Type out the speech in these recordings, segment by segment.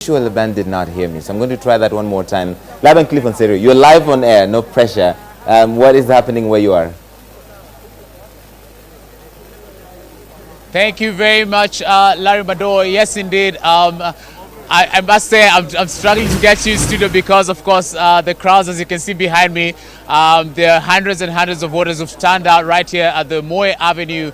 Sure, the band did not hear me, so I'm going to try that one more time. Laban Cliff and Serio, you're live on air, no pressure. What is happening where you are? Thank you very much, Larry Mado. Yes, indeed. I must say I'm struggling to get you in studio because, of course, the crowds, as you can see behind me, there are hundreds and hundreds of voters who've turned out right here at the Moi Avenue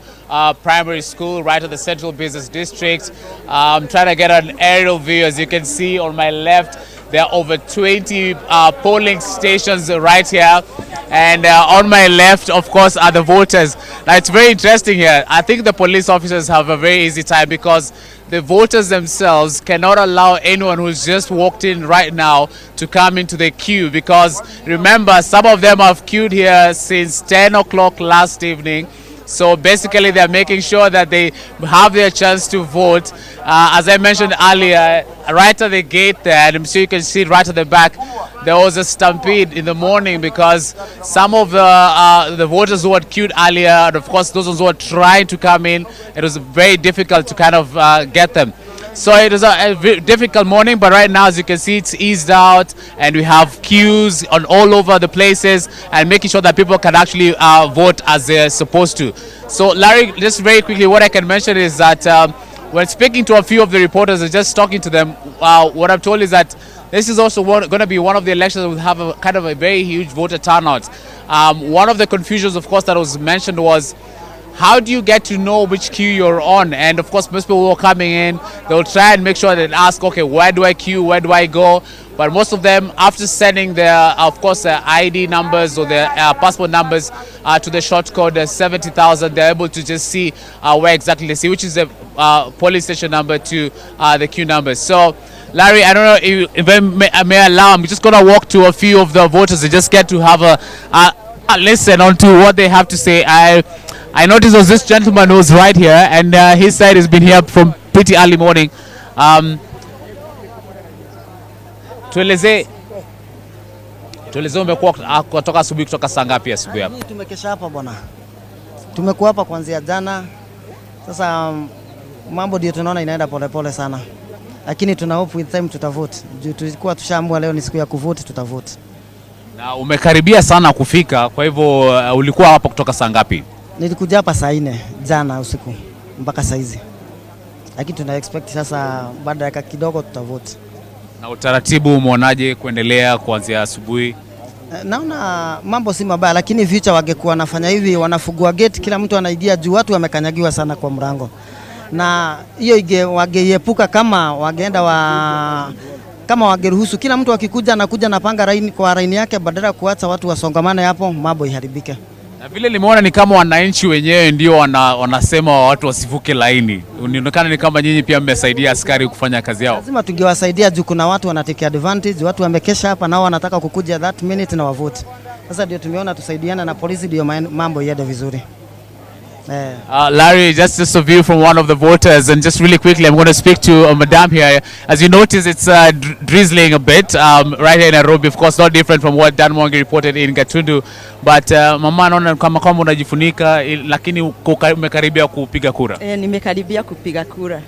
Primary School, right at the Central Business District. I'm trying to get an aerial view. As you can see on my left, there are over 20 polling stations right here. And on my left, of course, are the voters. Now, it's very interesting here. I think the police officers have a very easy time because the voters themselves cannot allow anyone who's just walked in right now to come into the queue, because remember, some of them have queued here since 10 o'clock last evening. So basically, they're making sure that they have their chance to vote. As I mentioned earlier, right at the gate there, and I'm sure you can see it right at the back, there was a stampede in the morning because some of the voters who had queued earlier, and of course those who were trying to come in, it was very difficult to kind of get them. So it was a very difficult morning, but right now, as you can see, it's eased out, and we have queues on all over the places, and making sure that people can actually vote as they're supposed to. So, Larry, just very quickly, what I can mention is that when speaking to a few of the reporters and just talking to them, what I'm told is that this is also going to be one of the elections that will have a kind of a very huge voter turnout. One of the confusions, of course, that was mentioned was, how do you get to know which queue you're on? And of course, most people who are coming in, they'll try and make sure they ask, okay, where do I queue? Where do I go? But most of them, after sending their, of course, their ID numbers or their passport numbers to the short code 70,000, they're able to just see where exactly they see, which is the police station number to the queue number. So, Larry, I don't know if I may allow, I'm just going to walk to a few of the voters and just get to have a listen on to what they have to say. I noticed was this gentleman who's right here, and his side has been here from pretty early morning. Tueleze umekuwa kutoka asubuhi, kutoka saa ngapi asubuhi hapa? Tumekesha hapa bwana. Tumekuwa hapa kuanzia jana. Sasa mambo ndio tunaona inaenda polepole sana. Lakini tuna hope with time tutavote. Tulikuwa tushaamua leo ni siku ya kuvote, tutavote. Na umekaribia sana kufika, kwa hivyo ulikuwa hapa kutoka saa ngapi? Nilikuja hapa saa 4 jana usiku mpaka saa hizi. Lakini tuna expect sasa baada ya kidogo tutavote. Na utaratibu umeonaje kuendelea kuanzia asubuhi? Naona mambo si mabaya, lakini future wangekuwa wanafanya hivi, wanafungua gate, kila mtu anaidia juu watu wamekanyagiwa sana kwa mlango. Na hiyo wangeepuka kama wangeenda kama wangeruhusu kila mtu akikuja anakuja na panga raini kwa raini yake, badala ya kuacha watu wasongamane hapo, mambo iharibike. Na vile nimeona ni kama wananchi wenyewe ndio wanasema watu wasivuke laini. Unaonekana ni kama nyinyi pia mmesaidia askari kufanya kazi yao. Lazima tungewasaidia juu kuna watu wanatake advantage, watu wamekesha hapa nao wanataka kukuja that minute na wavote. Sasa ndio tumeona tusaidiane na polisi ndio mambo yaende vizuri. Larry, just a view from one of the voters, and just really quickly, I'm going to speak to Madam here. As you notice, it's drizzling a bit right here in Nairobi. Of course, not different from what Dan Mwangi reported in Gatundu. But mama, naona kama unajifunika, lakini umekaribia kupiga kura. Nimekaribia kupiga kura.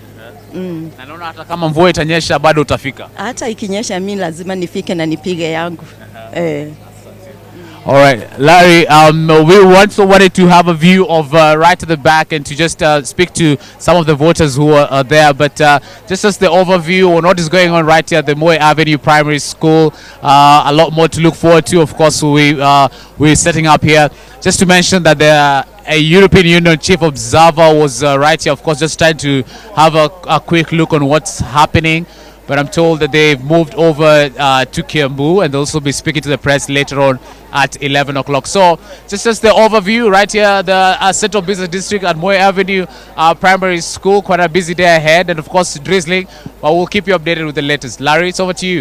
Na naona hata kama mvua itanyesha bado utafika. Hata ikinyesha mimi lazima nifike na nipige yangu. All right, Larry, we also wanted to have a view of right at the back and to just speak to some of the voters who are there. But just as the overview on what is going on right here at the Moi Avenue Primary School, a lot more to look forward to. Of course, we're setting up here. Just to mention that a European Union chief observer was right here, of course, just trying to have a quick look on what's happening. But I'm told that they've moved over to Kiambu, and they'll also be speaking to the press later on at 11 o'clock. So just the overview right here, the Central Business District at Moi Avenue Primary School. Quite a busy day ahead, and of course drizzling, but we'll keep you updated with the latest. Larry, it's over to you.